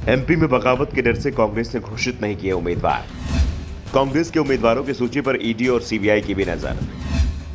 MP में बगावत के डर से कांग्रेस ने घोषित नहीं किए उम्मीदवार। कांग्रेस के उम्मीदवारों की सूची पर ईडी और सीबीआई की भी नजर।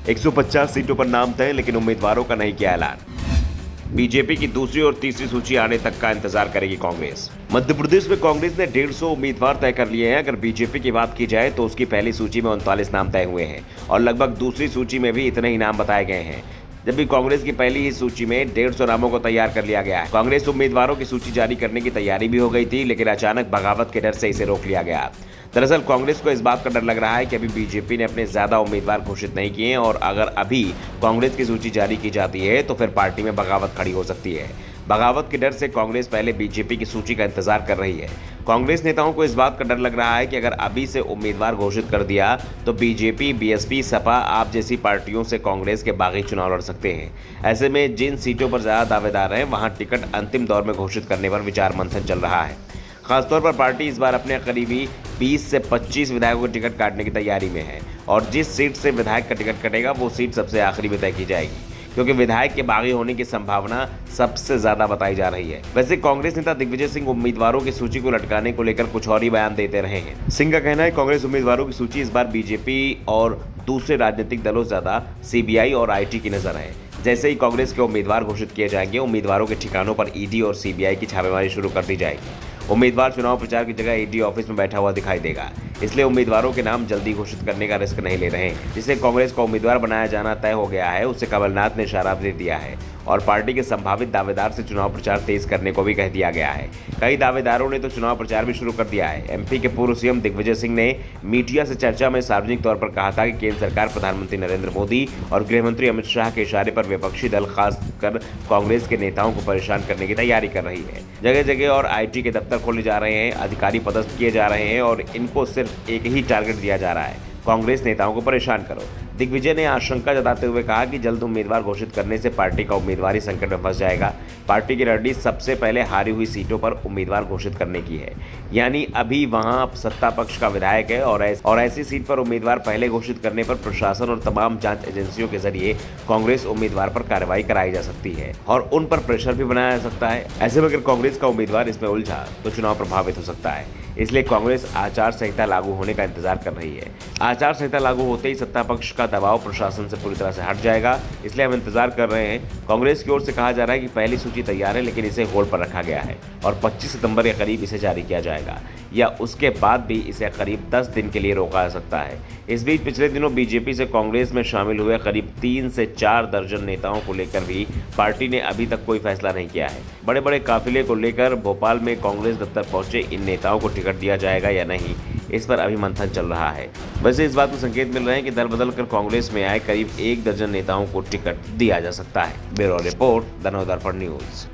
150 सीटों पर नाम तय, लेकिन उम्मीदवारों का नहीं किया ऐलान। बीजेपी की दूसरी और तीसरी सूची आने तक का इंतजार करेगी कांग्रेस। मध्य प्रदेश में कांग्रेस ने 150 उम्मीदवार तय कर लिए हैं। अगर बीजेपी की बात की जाए तो उसकी पहली सूची में 39 नाम तय हुए हैं और लगभग दूसरी सूची में भी इतने ही नाम बताए गए हैं, जबकि कांग्रेस की पहली ही सूची में 150 नामों को तैयार कर लिया गया है। कांग्रेस उम्मीदवारों की सूची जारी करने की तैयारी भी हो गई थी, लेकिन अचानक बगावत के डर से इसे रोक लिया गया। दरअसल कांग्रेस को इस बात का डर लग रहा है कि अभी बीजेपी ने अपने ज्यादा उम्मीदवार घोषित नहीं किए हैं और अगर अभी कांग्रेस की सूची जारी की जाती है तो फिर पार्टी में बगावत खड़ी हो सकती है। बगावत के डर से कांग्रेस पहले बीजेपी की सूची का इंतजार कर रही है। कांग्रेस नेताओं को इस बात का डर लग रहा है कि अगर अभी से उम्मीदवार घोषित कर दिया तो बीजेपी, बीएसपी, सपा, आप जैसी पार्टियों से कांग्रेस के बागी चुनाव लड़ सकते हैं। ऐसे में जिन सीटों पर ज्यादा दावेदार हैं वहां टिकट अंतिम दौर में घोषित करने पर विचार मंथन चल रहा है। खासतौर पर पार्टी इस बार अपने करीबी 20 से 25 विधायकों के टिकट काटने की तैयारी में है और जिस सीट से विधायक का टिकट कटेगा वो सीट सबसे आखिरी में तय की जाएगी, क्योंकि विधायक के बागी होने की संभावना सबसे ज्यादा बताई जा रही है। वैसे कांग्रेस नेता दिग्विजय सिंह उम्मीदवारों की सूची को लटकाने को लेकर कुछ और ही बयान देते रहे हैं। सिंह का कहना है कांग्रेस उम्मीदवारों की सूची इस बार बीजेपी और दूसरे राजनीतिक दलों से ज्यादा सीबीआई और आईटी की नजर है। जैसे ही कांग्रेस के उम्मीदवार घोषित किए जाएंगे, उम्मीदवारों के ठिकानों पर ईडी और सीबीआई की छापेमारी शुरू कर दी जाएगी। उम्मीदवार चुनाव प्रचार की जगह ईडी ऑफिस में बैठा हुआ दिखाई देगा, इसलिए उम्मीदवारों के नाम जल्दी घोषित करने का रिस्क नहीं ले रहे हैं। जिसे कांग्रेस का उम्मीदवार बनाया जाना तय हो गया है, उसे कमलनाथ ने इशारा दे दिया है और पार्टी के संभावित दावेदार से चुनाव प्रचार तेज करने को भी कह दिया गया है। कई दावेदारों ने तो चुनाव प्रचार भी शुरू कर दिया है। एमपी के पूर्व सीएम दिग्विजय सिंह ने मीडिया से चर्चा में सार्वजनिक तौर पर कहा था कि केंद्र सरकार प्रधानमंत्री नरेंद्र मोदी और गृहमंत्री अमित शाह के इशारे पर विपक्षी दल खासकर कांग्रेस के नेताओं को परेशान करने की तैयारी कर रही है। जगह जगह और आईटी के दफ्तर खोले जा रहे हैं, अधिकारी पदस्थ किए जा रहे हैं और इनको सिर्फ एक ही टारगेट दिया जा रहा है, कांग्रेस नेताओं को परेशान करो। दिग्विजय ने आशंका जताते हुए कहा कि जल्द उम्मीदवार घोषित करने से पार्टी का उम्मीदवार ही संकट में फंस जाएगा। पार्टी की रणनीति सबसे पहले हारी हुई सीटों पर उम्मीदवार घोषित करने की है, यानी अभी वहां सत्ता पक्ष का विधायक है और ऐसी सीट पर उम्मीदवार पहले घोषित करने पर प्रशासन और तमाम जांच एजेंसियों के जरिए कांग्रेस उम्मीदवार पर कार्रवाई कराई जा सकती है और उन पर प्रेशर भी बनाया जा सकता है। ऐसे में अगर कांग्रेस का उम्मीदवार इसमें उलझा तो चुनाव प्रभावित हो सकता है, इसलिए कांग्रेस आचार संहिता लागू होने का इंतजार कर रही है। आचार संहिता लागू होते ही सत्ता पक्ष का दबाव प्रशासन से पूरी तरह से हट जाएगा, इसलिए हम इंतजार कर रहे हैं। कांग्रेस की ओर से कहा जा रहा है कि पहली सूची तैयार है, लेकिन इसे होल्ड पर रखा गया है और 25 सितंबर के करीब इसे जारी किया जाएगा या उसके बाद भी इसे करीब 10 दिन के लिए रोका जा सकता है। इस बीच पिछले दिनों बीजेपी से कांग्रेस में शामिल हुए करीब 3 से 4 दर्जन नेताओं को लेकर भी पार्टी ने अभी तक कोई फैसला नहीं किया है। बड़े बड़े काफिले को लेकर भोपाल में कांग्रेस दफ्तर पहुंचे इन नेताओं को टिकट दिया जाएगा या नहीं, इस पर अभी मंथन चल रहा है। वैसे इस बात को संकेत मिल रहे हैं कि दल बदल कर कांग्रेस में आए करीब 1 दर्जन नेताओं को टिकट दिया जा सकता है। Bureau report, the Navdarpan news.